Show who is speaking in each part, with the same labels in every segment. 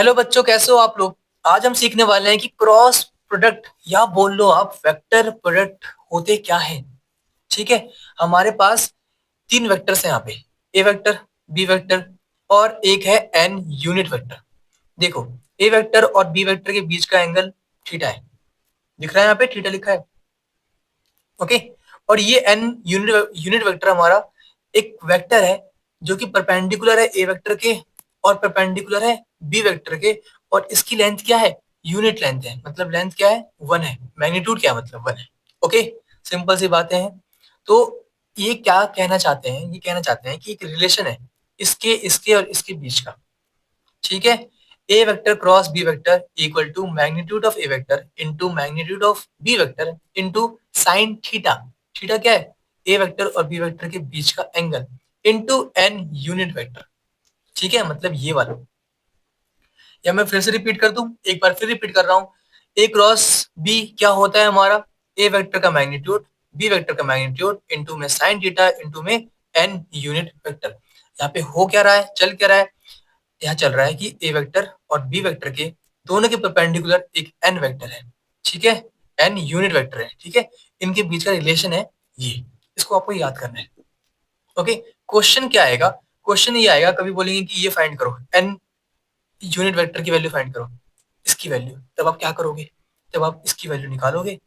Speaker 1: Hello बच्चों, कैसे हो आप लोग। आज हम सीखने वाले हैं कि क्रॉस प्रोडक्ट या बोल लो आप वेक्टर प्रोडक्ट होते क्या है। ठीक है। हमारे पास तीन वेक्टर्स हैं यहाँ पे, ए वेक्टर, बी वेक्टर और एक है एन यूनिट वेक्टर। देखो, ए वेक्टर और बी वेक्टर के बीच का एंगल थीटा है, दिख रहा है यहाँ पे थीटा लिखा है। ओके। और ये एन यूनिट यूनिट वेक्टर हमारा एक वेक्टर है जो कि परपेंडिकुलर है ए वेक्टर के और परपेंडिकुलर है बी वेक्टर के। और इसकी लेंथ क्या है? यूनिट लेंथ है, मतलब लेंथ क्या है? वन है। मैग्नीट्यूड क्या है? मतलब वन है। ओके। सिंपल सी बातें हैं। तो ये क्या कहना चाहते हैं? ये कहना चाहते हैं कि एक रिलेशन है इसके इसके और इसके बीच का। ठीक है। A vector cross B vector equal to magnitude of A vector into magnitude of B vector into sine theta. Theta क्या है? ए वेक्टर और बी वेक्टर के बीच का angle into n unit vector. ठीक है, मतलब ये वाला। या मैं फिर से रिपीट कर दूं, एक बार फिर रिपीट कर रहा हूं। ए क्रॉस बी क्या होता है हमारा? ए वेक्टर का मैग्नीट्यूड, बी वेक्टर का मैग्नीट्यूड इंटू में साइन थीटा इंटू में एन यूनिट वेक्टर। यहाँ पे हो क्या रहा है, चल क्या रहा है? यहाँ चल रहा है कि ए वेक्टर और बी वेक्टर के दोनों के परपेंडिकुलर एक एन वेक्टर है। ठीक है, एन यूनिट वेक्टर है। ठीक है, इनके बीच का रिलेशन है ये। इसको आपको याद करना है। ओके। क्वेश्चन क्या आएगा? क्वेश्चन ये आएगा, कभी बोलेंगे कि ये फाइंड करो, एन यूनिट वेक्टर की वैल्यू फाइंड करो, इसकी वैल्यू। तब आप क्या करोगे? तब आप इसकी वैल्यू निकालोगे।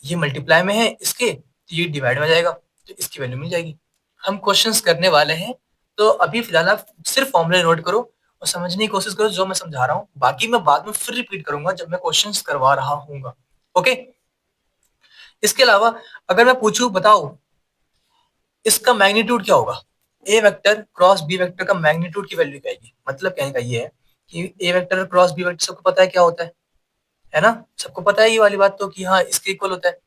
Speaker 1: ये मल्टीप्लाई में है इसके, तो ये डिवाइड में जाएगा, तो इसकी वैल्यू मिल जाएगी। हम क्वेश्चंस करने वाले हैं, तो अभी फिलहाल आप सिर्फ फॉर्मूले नोट करो और समझने की कोशिश करो जो मैं समझा रहा हूँ। बाकी मैं बाद में फिर रिपीट करूंगा जब मैं क्वेश्चंस करवा रहा हूँ। ओके। इसके अलावा अगर मैं पूछूं, बताओ इसका मैग्नीट्यूड क्या होगा? ए वेक्टर क्रॉस बी वेक्टर का मैग्नीट्यूड की वैल्यू क्या आएगी? मतलब कहने का ये है कि ए वेक्टर क्रॉस बी वेक्टर सबको पता है क्या होता है ना? सबको पता है ये वाली बात तो, कि हाँ इसके इक्वल होता है।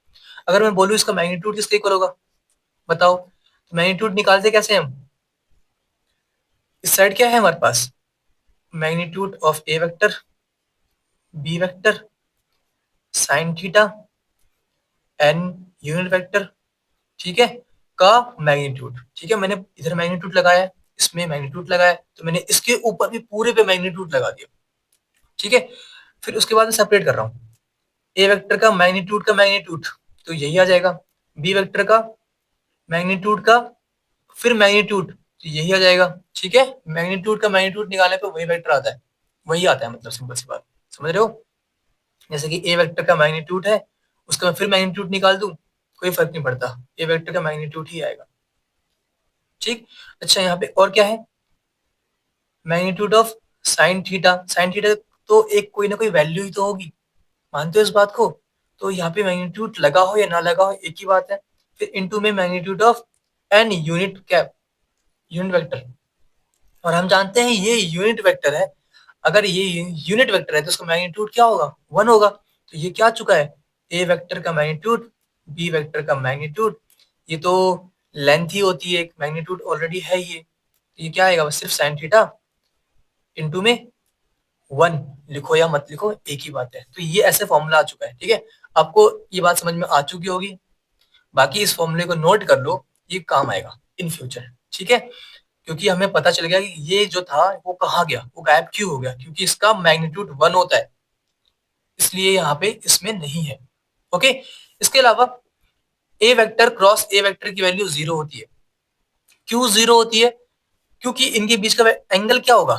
Speaker 1: अगर मैं बोलूँ इसका मैग्नीट्यूड किसके इक्वल होगा, बताओ। तो मैग्नीट्यूड निकालते कैसे हम? इस साइड क्या है हमारे पास? Magnitude of A vector, B vector, sine theta, n unit vector. ठीक है, का मैग्नीट्यूड। ठीक है, मैंने इधर मैग्नीट्यूड लगाया है, इसमें मैग्नीट्यूड लगाया है, तो मैंने इसके ऊपर भी पूरे पे मैग्नीट्यूड लगा दिया। ठीक है। फिर उसके बाद मैं सेपरेट कर रहा हूँ। ए वेक्टर का मैग्नीट्यूड तो यही आ जाएगा, बी वेक्टर का मैग्नीट्यूड का फिर मैग्नीट्यूड तो यही आ जाएगा। ठीक है, मैग्नीट्यूड का मैग्नीट्यूड निकालने पे वही वेक्टर आता है, वही आता है, मतलब सिंपल सी बात। समझ रहे हो? जैसे कि ए वेक्टर का मैग्नीट्यूड है, उसका मैं फिर मैग्नीट्यूड निकाल दूं, कोई फर्क नहीं पड़ता, ए वेक्टर का मैग्नीट्यूड ही आएगा। ठीक। अच्छा, यहाँ पे और क्या है? Magnitude of sine theta. Sine theta तो एक कोई ना कोई वैल्यू ही तो होगी, मानते हो इस बात को? तो यहाँ पे मैग्नीट्यूड लगा हो या ना लगा हो एक ही बात है। फिर इनटू में magnitude of n unit cap, unit vector. और हम जानते हैं ये यूनिट वेक्टर है। अगर ये यूनिट वेक्टर है तो उसका मैग्नीट्यूड क्या होगा? वन होगा। तो ये क्या आ चुका है? ए वेक्टर का मैग्नीट्यूड, बी वेक्टर का मैग्नीट्यूड। ये तो लेंथ ही होती है, एक मैग्नीट्यूड ऑलरेडी है ये। तो ये क्या आएगा? बस सिर्फ साइन थीटा इंटू में वन। लिखो या मत लिखो एक ही बात है। तो ये ऐसे फॉर्मूला आ चुका है। ठीक है, आपको ये बात समझ में आ चुकी होगी। बाकी इस फॉर्मूले को नोट कर लो, ये काम आएगा इन फ्यूचर। ठीक है, क्योंकि हमें पता चल गया कि ये जो था वो कहाँ गया, वो गायब क्यों हो गया, क्योंकि इसका मैग्नीट्यूड वन होता है, इसलिए यहाँ पे इसमें नहीं है। ओके। इसके अलावा A vector cross A vector की वैल्यू जीरो होती है। क्यों जीरो होती है? क्योंकि इनके बीच का एंगल क्या होगा?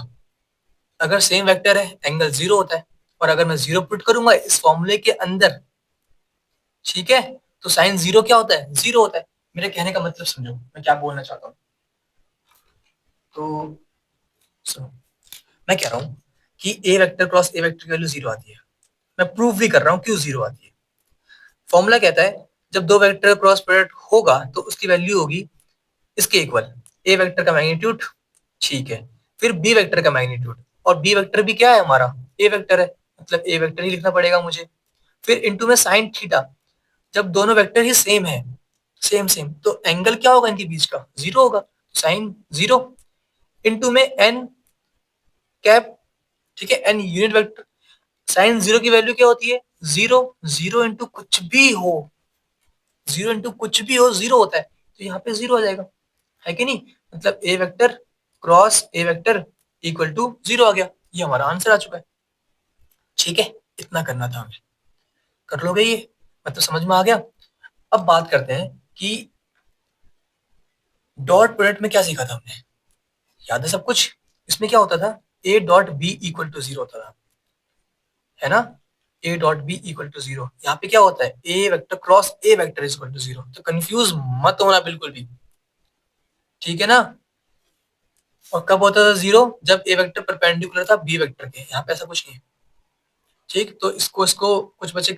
Speaker 1: अगर सेम वेक्टर है एंगल जीरो होता है। और अगर मैं जीरो पुट करूंगा इस फॉर्मूले के अंदर, ठीक है, तो साइन जीरो क्या होता है? जीरो होता है। मेरे कहने का मतलब समझो मैं क्या बोलना चाहता हूँ। तो सुनो, मैं कह रहा हूँ कि ए वेक्टर क्रॉस ए वेक्टर की वैल्यू जीरो आती है। मैं प्रूव भी कर रहा हूँ क्यों जीरो आती है। फॉर्मूला कहता है जब दो वेक्टर क्रॉस प्रोडक्ट होगा तो उसकी वैल्यू होगी इसके इक्वल, ए वेक्टर का मैग्नीट्यूड, ठीक है, फिर बी वेक्टर का मैग्नीट्यूड। और बी वेक्टर भी क्या है हमारा? ए वेक्टर है, मतलब ए वेक्टर ही लिखना पड़ेगा मुझे। फिर इंटू में साइन थीटा। जब दोनों वेक्टर ही सेम है, सेम सेम, तो एंगल क्या होगा इनके बीच का? जीरो होगा, साइन जीरो। इंटू में एन कैप। ठीक है, n unit vector. Sine zero की वैल्यू क्या होती है? जीरो। जीरो इंटू कुछ भी हो, जीरो इंटू कुछ भी हो जीरो होता है, तो यहाँ पे जीरो आ जाएगा, है कि नहीं? मतलब A vector cross A vector equal to zero आ गया। ये हमारा आंसर आ चुका है। ठीक है, इतना करना था हमें। कर लोगे ये? मतलब समझ में आ गया? अब बात करते हैं कि डॉट प्रोडक्ट में क्या सीखा था हमने। याद है सब कुछ? इसमें क्या होता था, A dot B equal to zero होता था, है ना? A dot B equal to zero. यहाँ पे क्या होता है, A vector cross A vector is equal to zero. तो कंफ्यूज मत होना बिल्कुल भी, ठीक है ना? और कब होता था जीरो, जब ए वेक्टर परपेंडिकुलर था बी वेक्टर के। यहाँ पे ऐसा कुछ नहीं है। ठीक, तो इसको इसको कुछ बच्चे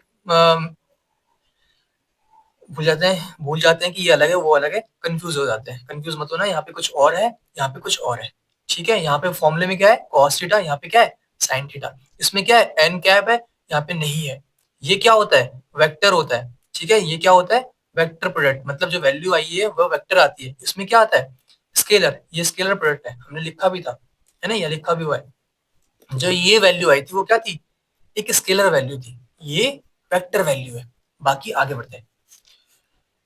Speaker 1: भूल जाते हैं कि ये अलग है वो अलग है, कंफ्यूज हो जाते हैं। कंफ्यूज मत होना, यहाँ पे कुछ और है, यहाँ पे कुछ और है। ठीक है, यहाँ पे फॉर्मूले में क्या है, कॉस थीटा, यहाँ पे क्या है, साइन थीटा। इसमें क्या है, एन कैप है, यहाँ पे नहीं है। ये क्या होता है, वेक्टर होता है। ठीक है, ये क्या होता है, वेक्टर प्रोडक्ट। मतलब जो वैल्यू आई है वो वेक्टर आती है। इसमें क्या आता है, स्केलर। ये स्केलर प्रोडक्ट है, हमने लिखा भी था, है ना, ये लिखा भी हुआ है। जो ये वैल्यू आई थी वो क्या थी, एक स्केलर वैल्यू थी। ये वेक्टर वैल्यू है। बाकी आगे बढ़ते हैं।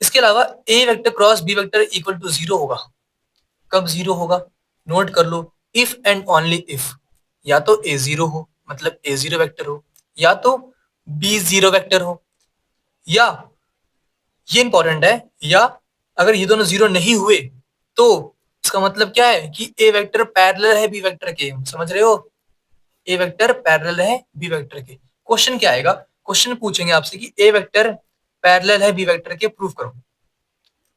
Speaker 1: इसके अलावा A vector cross B vector equal to zero होगा। कब जीरो होगा, नोट कर लो, इफ एंड ओनली इफ। या तो ए जीरो हो, मतलब ए जीरो वेक्टर हो, या तो बी जीरो वेक्टर हो, या ये इंपॉर्टेंट है, या अगर ये दोनों जीरो नहीं हुए तो इसका मतलब क्या है कि ए वेक्टर पैरेलल है बी वेक्टर के। समझ रहे हो, ए वेक्टर पैरेलल है बी वेक्टर के। क्वेश्चन क्या आएगा, क्वेश्चन पूछेंगे आपसे कि ए वेक्टर पैरेलल है बी वेक्टर के, प्रूफ करो।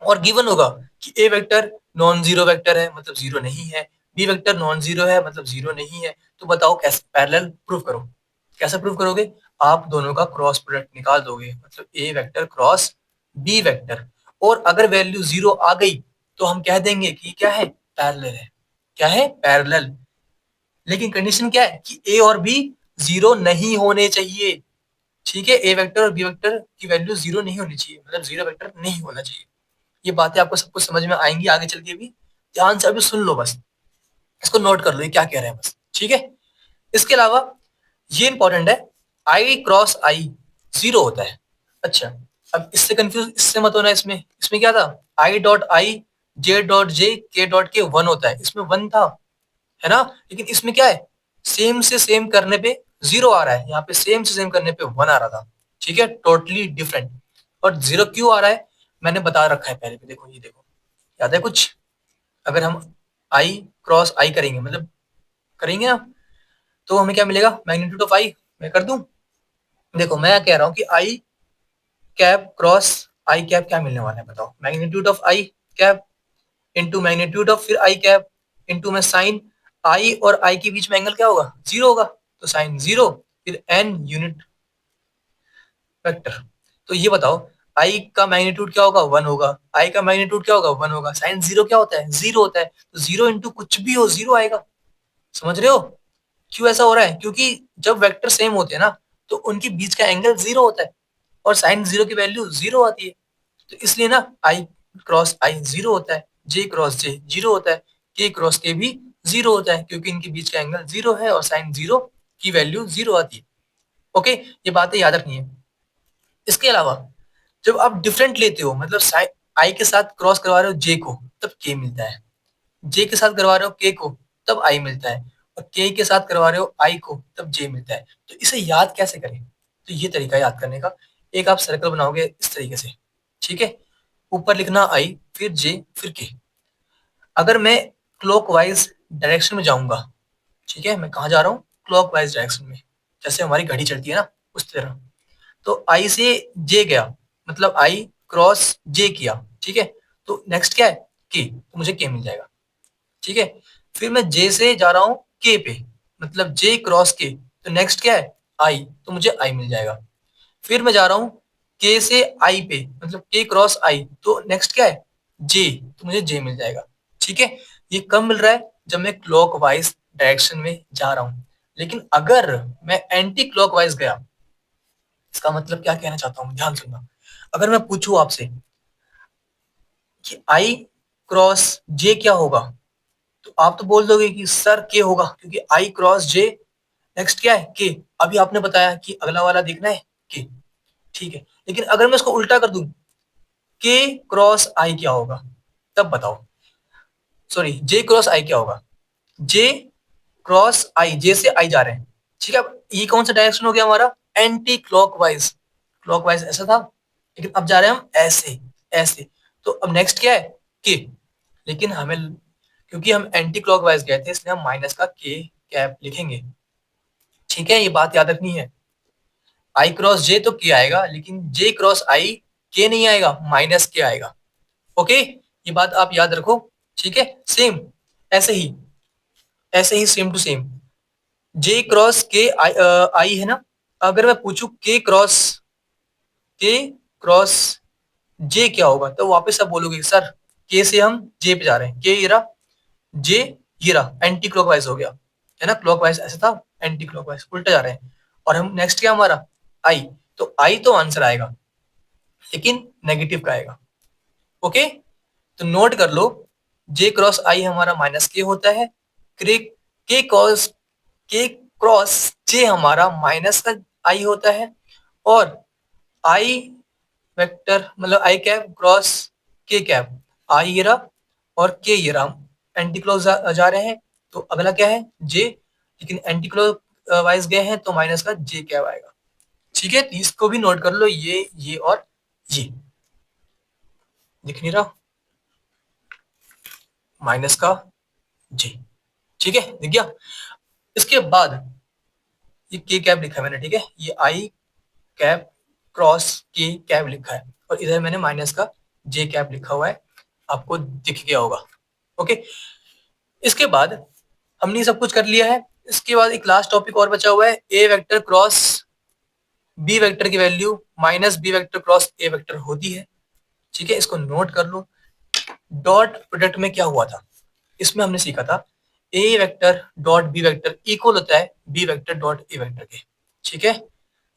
Speaker 1: और गिवन होगा कि ए वेक्टर नॉन जीरो वेक्टर है, मतलब जीरो नहीं है, बी वेक्टर नॉन जीरो है, मतलब जीरो नहीं है। तो बताओ कैसे पैरेलल प्रूफ करो। कैसे प्रूफ करोगे, आप दोनों का क्रॉस प्रोडक्ट निकाल दोगे, मतलब A vector cross B vector. और अगर वैल्यू जीरो आ गई तो हम कह देंगे कि क्या है, पैरेलल है। क्या है, पैरेलल। लेकिन कंडीशन क्या है कि ए और बी जीरो नहीं होने चाहिए। ठीक है, ए वेक्टर और बी वेक्टर की वैल्यू जीरो नहीं होनी चाहिए, मतलब जीरो वेक्टर नहीं होना चाहिए। ये बातें आपको सब कुछ समझ में आएंगी आगे चल के भी। ध्यान से अभी सुन लो बस, इसको नोट कर लो ये क्या कह रहे हैं बस। ठीक है, इसके अलावा ये इंपॉर्टेंट है, आई क्रॉस आई जीरो होता है। अच्छा, अब इससे कंफ्यूज इससे मत होना। इसमें इसमें क्या था, I dot I J dot J के डॉट के वन होता है, इसमें वन था, है ना? लेकिन इसमें क्या है, सेम से सेम करने पे जीरो आ रहा है, यहाँ पे सेम से सेम करने पे वन आ रहा था। ठीक है, टोटली डिफरेंट। और जीरो क्यों आ रहा है, मैंने बता रखा है पहले भी। देखो ये देखो, याद है कुछ? अगर हम आई क्रॉस आई करेंगे, मतलब करेंगे ना, तो हमें क्या मिलेगा, मैग्नीट्यूड ऑफ आई। मैं कर दूं, देखो मैं कह रहा हूँ कि आई कैप क्रॉस आई कैप क्या मिलने वाला है बताओ, magnitude of I cap into magnitude of फिर आई कैप इंटू में साइन आई और आई के बीच में एंगल क्या होगा, जीरो होगा, तो साइन जीरो फिर एन यूनिट वेक्टर। तो ये बताओ, आई का मैग्नीट्यूड क्या होगा, वन होगा, आई का मैग्नीट्यूड क्या होगा, वन होगा, साइन जीरो क्या होता है, जीरो होता है। तो जीरो इंटू कुछ भी हो जीरो आएगा। समझ रहे हो क्यों ऐसा हो रहा है, क्योंकि जब वेक्टर सेम होते हैं ना तो उनके बीच का एंगल जीरो होता है, और साइन जीरो की वैल्यू जीरो आती है। तो इसलिए ना आई क्रॉस आई जीरो होता है, जे क्रॉस जे जीरो होता है, के क्रॉस के भी जीरो होता है, क्योंकि इनके बीच का एंगल जीरो है और साइन जीरो की वैल्यू जीरो आती है। ओके, ये बातें याद रखनी है। इसके अलावा जब आप डिफरेंट लेते हो, मतलब आई के साथ क्रॉस करवा रहे हो जे को, तब के मिलता है, जे के साथ करवा रहे हो के को, तब आई मिलता है, और के के साथ करवा रहे हो आई को, तब जे मिलता है। तो इसे याद कैसे करें, तो ये तरीका याद करने का, एक आप सर्कल बनाओगे इस तरीके से। ठीक है, ऊपर लिखना आई फिर जे फिर के। अगर मैं क्लॉकवाइज डायरेक्शन में जाऊंगा, ठीक है, मैं कहाँ जा रहा हूँ, क्लॉकवाइज डायरेक्शन में, जैसे हमारी घड़ी चलती है ना उस तरह। तो आई से जे गया, मतलब आई क्रॉस जे किया। ठीक है, तो नेक्स्ट क्या है, के, तो मुझे के मिल जाएगा। ठीक है, फिर मैं जे से जा रहा हूँ के पे, मतलब जे क्रॉस के, तो नेक्स्ट क्या है, आई, तो मुझे आई मिल जाएगा। फिर मैं जा रहा हूँ के से आई पे, मतलब के क्रॉस आई, तो नेक्स्ट क्या है, जे, तो मुझे जे मिल जाएगा। ठीक है, ये कब मिल रहा है, जब मैं क्लॉकवाइज डायरेक्शन में जा रहा हूँ। लेकिन अगर मैं एंटी क्लॉकवाइज गया, इसका मतलब क्या कहना चाहता हूँ, ध्यान सुनना। अगर मैं पूछूं आपसे कि आई क्रॉस जे क्या होगा, तो आप तो बोल दोगे कि सर के होगा, क्योंकि आई क्रॉस जे, नेक्स्ट क्या है, के। अभी आपने बताया कि अगला वाला देखना है, के। ठीक है, लेकिन अगर मैं इसको उल्टा कर दूं, के क्रॉस आई क्या होगा, तब बताओ। सॉरी, जे क्रॉस आई क्या होगा, जे क्रॉस आई, जे से आई जा रहे हैं, ठीक है। अब ये कौन सा डायरेक्शन हो गया हमारा, एंटी क्लॉकवाइज, क्लॉकवाइज ऐसा था, लेकिन अब जा रहे हैं हम ऐसे, ऐसे। तो अब नेक्स्ट क्या है, के, लेकिन हमें, क्योंकि हम एंटी क्लॉकवाइज गए थे, इसलिए हम माइनस का के कैप लिखेंगे, ठीक है। ये बात याद रखनी है, आई क्रॉस जे तो के आएगा, लेकिन जे क्रॉस आई के नहीं आएगा, माइनस के आएगा। ओके, ये बात आप याद रखो, ठीक है। सेम ऐसे ही, ऐसे ही same to same, J cross K I है ना, अगर मैं पूछूं के क्रॉस जे क्या होगा, तो वापस आप बोलोगे सर के से हम जे पे जा रहे हैं, के ये रहा, जे ये रहा, एंटी क्लॉकवाइज हो गया, है ना, क्लॉकवाइज ऐसा था, एंटी क्लॉकवाइज उल्टा जा रहे हैं। और हम नेक्स्ट क्या हमारा, आई, तो आई तो आंसर आएगा, लेकिन नेगेटिव का आएगा। ओके, तो नोट कर लो, जे क्रॉस आई हमारा माइनस के होता है, के क्रॉस जे हमारा माइनस का आई होता है, और आई वेक्टर मतलब आई कैप क्रॉस के कैप, आई ये रहा और के ये रहा, एंटी क्लॉक जा रहे हैं, तो अगला क्या है जे, लेकिन एंटी क्लॉक वाइज गए हैं तो माइनस का जे कैप आएगा, ठीक है। तो इसको भी नोट कर लो, ये और ये, दिख नहीं रहा, माइनस का जे, ठीक है, दिख गया। इसके बाद ये के कैप लिखा है मैंने, ठीक है, ये आई कैप क्रॉस के कैप लिखा है, और इधर मैंने माइनस का जे कैप लिखा हुआ है, आपको दिख गया होगा। ओके, इसके बाद हमने सब कुछ कर लिया है। इसके बाद एक लास्ट टॉपिक और बचा हुआ है, A vector cross B vector की value minus B vector cross A vector होती है, ठीक है, इसको नोट कर लो। डॉट प्रोडक्ट में क्या हुआ था, इसमें हमने सीखा था A vector dot B vector equal होता है B vector dot A vector के, ठीक है।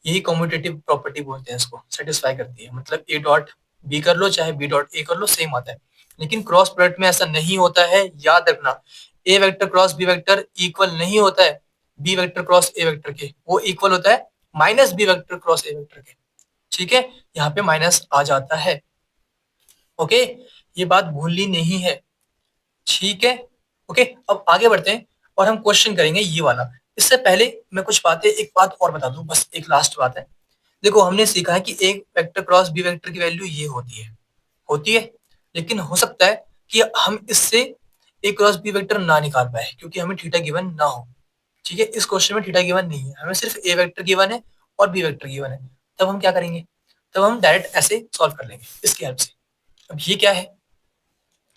Speaker 1: यही कम्यूटेटिव प्रॉपर्टी बोलते हैं, इसको सेटिस्फाई करती है, मतलब ए डॉट बी कर लो चाहे बी डॉट ए कर लो, सेम आता है। लेकिन क्रॉस प्रोडक्ट में ऐसा नहीं होता है, याद रखना, A vector cross B vector equal नहीं होता है B vector cross A vector के, वो इक्वल होता है minus B vector cross A vector के, ठीक है। यहाँ पे माइनस आ जाता है, ओके, ये बात भूलनी नहीं है, ठीक है। ओके, अब आगे बढ़ते हैं और हम क्वेश्चन करेंगे ये वाला। इससे पहले मैं कुछ बातें, एक बात और बता दूं, बस एक लास्ट बात है। देखो हमने सीखा है कि एक वेक्टर क्रॉस बी वेक्टर की वैल्यू ये होती है, लेकिन हो सकता है कि हम इससे ए क्रॉस बी वेक्टर ना निकाल पाए, क्योंकि हमें थीटा गिवन ना हो, ठीक है। इस क्वेश्चन में थीटा गिवन नहीं है, हमें सिर्फ ए वेक्टर गिवन है और बी वेक्टर गिवन है। तब हम क्या करेंगे, तब हम डायरेक्ट ऐसे सॉल्व कर लेंगे इसकी हेल्प से। अब ये क्या है,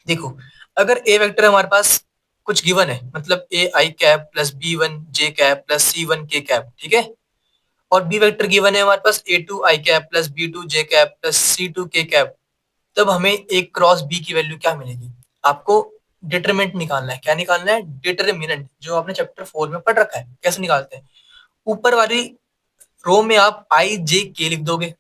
Speaker 1: देखो, अगर ए वेक्टर हमारे पास कुछ गिवन है, मतलब A I cap plus B one J cap plus C one K cap, ठीक है, और बी वेक्टर गिवन है हमारे पास A two I cap plus B two J cap plus C two K cap, तब हमें एक क्रॉस बी की वैल्यू क्या मिलेगी, आपको डिटरमिनेंट निकालना है। क्या निकालना है, डिटरमिनेंट, जो आपने चैप्टर 4 में पढ़ रखा है, कैसे निकालते हैं। ऊपर वाली रो में आप आई जे के लिख दोगे,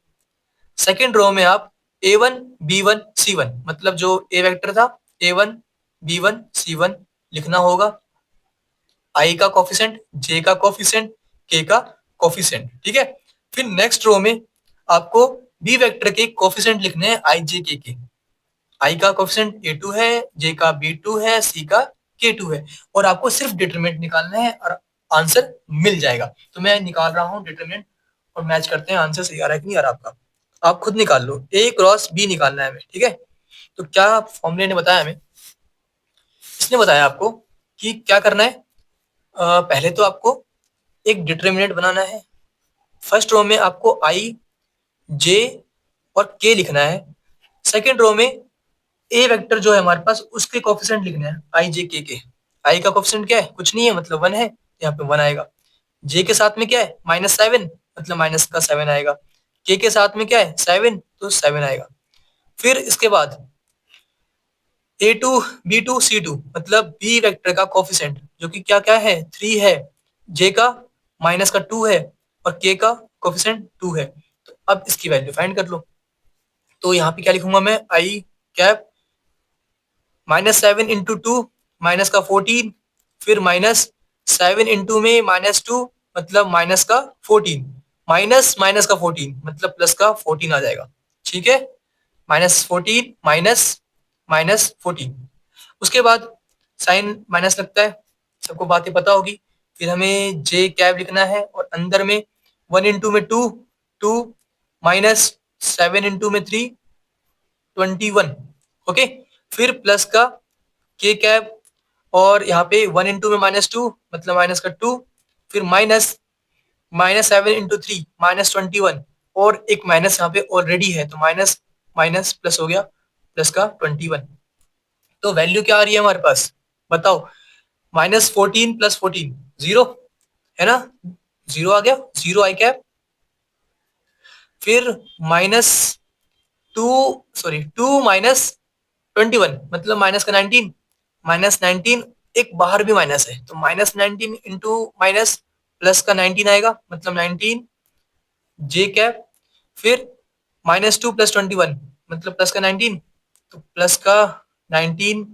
Speaker 1: सेकेंड रो में आप ए वन बी वन सी वन, मतलब जो ए वेक्टर था ए वन बी वन सी वन लिखना होगा, आई का कोफिशिएंट, जे का कोफिशिएंट, के का कोफिशिएंट, ठीक है। फिर नेक्स्ट रो में आपको बी वेक्टर के कोफिशिएंट लिखने हैं आई जे के, आई का कोफिशिएंट ए टू है, जे का बी टू है, सी का के टू है, और आपको सिर्फ डिटरमिनेंट निकालना है और आंसर मिल जाएगा। तो मैं निकाल रहा हूँ डिटरमिनेंट, और मैच करते हैं आंसर सही आ रहा है कि नहीं आ रहा आपका, आप खुद निकाल लो, ए क्रॉस बी निकालना है हमें, ठीक है। तो क्या फॉर्मूले ने बताया हमें, इसने बताया आपको कि क्या करना है, पहले तो आपको एक डिटरमिनेंट बनाना है, फर्स्ट रो में आपको आई जे और के लिखना है, सेकेंड रो में ए वेक्टर जो है हमारे पास उसके कोफिशिएंट लिखने हैं आई जे के। आई का कोफिशिएंट क्या है, कुछ नहीं है, मतलब वन है, यहाँ पे वन आएगा। जे के साथ में क्या है, -7, मतलब माइनस का 7 आएगा। के साथ में क्या है 7, तो 7 आएगा। फिर इसके बाद A two B two C two, मतलब बी वेक्टर का कोफिशिएंट जो कि क्या क्या है 3 है, जे का माइनस का 2 है, और के का कोफिशिएंट 2 है। तो अब इसकी वैल्यू फाइंड कर लो। तो यहाँ पे क्या लिखूंगा मैं, आई कैप -7 इंटू टू, माइनस का 14, फिर -7 इंटू में -2, मतलब माइनस का 14, माइनस माइनस का 14, मतलब प्लस का 14 आ जाएगा, ठीक है। -14 माइनस -14, उसके बाद साइन माइनस लगता है, सबको बातें पता होगी। फिर हमें जे कैब लिखना है और अंदर में 1 इंटू में 2, 2 माइनस 7 इंटू में 3, 21। ओके, फिर प्लस का के कैब और यहाँ पे 1 इंटू में -2 मतलब माइनस का 2, फिर माइनस -7 इंटू 3 -21 और एक माइनस यहाँ पे ऑलरेडी है तो माइनस माइनस प्लस हो गया प्लस का 21। तो वैल्यू क्या आ रही है हमारे पास बताओ? -14 + 14 0 है ना, 0 आ गया, 0 आई कैप। फिर -2 माइनस 21 मतलब माइनस का 19, -19 एक बाहर भी माइनस है तो -19 इंटू माइनस प्लस का 19 आएगा मतलब 19 जे कैप। फिर -2 + 21 मतलब प्लस का 19 तो प्लस का 19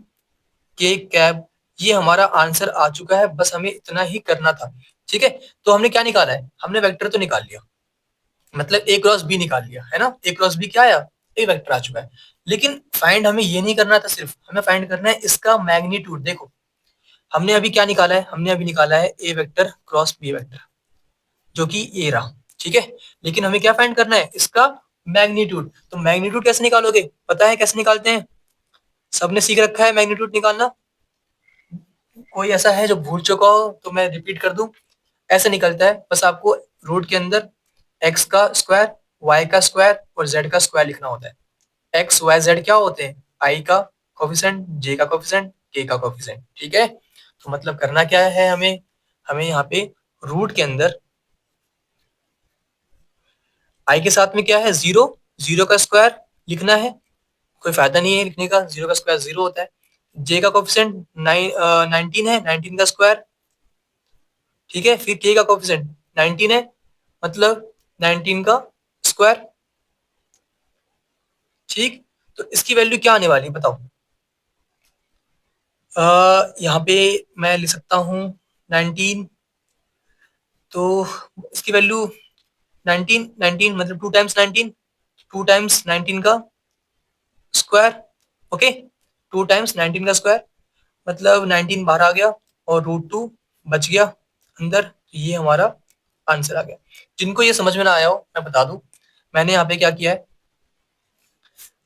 Speaker 1: के कैप। ये हमारा आंसर आ चुका है, बस हमें इतना ही करना था। ठीक है, तो हमने क्या निकाला है? हमने वेक्टर तो निकाल लिया, मतलब ए क्रॉस बी निकाल लिया है ना। ए क्रॉस बी क्या आया? ए वेक्टर आ चुका है। लेकिन फाइंड हमें ये नहीं करना था, सिर्फ हमें फाइंड करना है इसका मैग्नीट्यूड। देखो हमने अभी क्या निकाला है? हमने अभी निकाला है A vector cross B vector जो कि ये रहा। ठीक है, लेकिन हमें क्या फाइंड करना है? इसका मैग्नीट्यूड। तो मैग्नीट्यूड कैसे निकालोगे? पता है कैसे निकालते हैं? सबने सीख रखा है मैग्नीट्यूड निकालना। कोई ऐसा है जो भूल चुका हो तो मैं रिपीट कर दूं। ऐसे निकलता है, बस आपको रूट के अंदर एक्स का स्क्वायर, वाई का स्क्वायर और जेड का स्क्वायर लिखना होता है। एक्स वाई जेड क्या होते हैं? आई का कोफिशिएंट, जे का कोफिशिएंट, के का कोफिशिएंट। ठीक है, तो मतलब करना क्या है हमें? हमें यहाँ पे रूट के अंदर आई के साथ में क्या है? 0, 0 का स्क्वायर लिखना है। कोई फायदा नहीं है लिखने का, 0 का स्क्वायर 0 होता है। जे का कोफिशिएंट 19 है, 19 का स्क्वायर। ठीक है, फिर के का कोफिशिएंट 19 है मतलब 19 का स्क्वायर। ठीक, तो इसकी वैल्यू क्या आने वाली बताओ? यहाँ पे मैं लिख सकता हूँ 19, तो इसकी वैल्यू 19, 19 मतलब 2 टाइम्स 19, 2 टाइम्स 19 का स्क्वायर। ओके, 2 टाइम्स 19 का स्क्वायर मतलब 19 बाहर आ गया और √2 बच गया अंदर। ये हमारा आंसर आ गया। जिनको ये समझ में ना आया हो मैं बता दूं, मैंने यहाँ पे क्या किया है,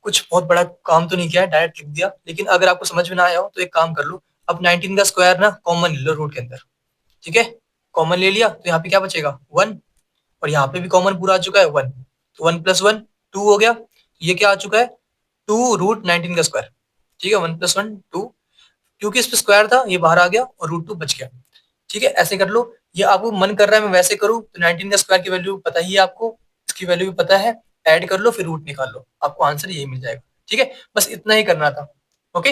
Speaker 1: कुछ बहुत बड़ा काम तो नहीं किया है, डायरेक्ट लिख दिया। लेकिन अगर आपको समझ में ना आया हो तो एक काम कर लो, अब 19 का स्क्वायर ना कॉमन ले लो रूट के अंदर। ठीक है, कॉमन ले लिया तो यहाँ पे क्या बचेगा? 1, और यहाँ पे भी कॉमन पूरा आ चुका है 1, तो 1 + 1 2 हो गया। ये क्या आ चुका है? 2√19 का स्क्वायर। ठीक है, 1 + 1 2, क्योंकि इस पे स्क्वायर था ये बाहर आ गया और √2 बच गया। ठीक है, ऐसे कर लो। ये आपको मन कर रहा है मैं वैसे करूँ तो 19 का स्क्वायर की वैल्यू पता ही है आपको, इसकी वैल्यू भी पता है, ऐड कर लो फिर रूट निकाल लो, आपको आंसर यही मिल जाएगा। ठीक है, बस इतना ही करना था। ओके।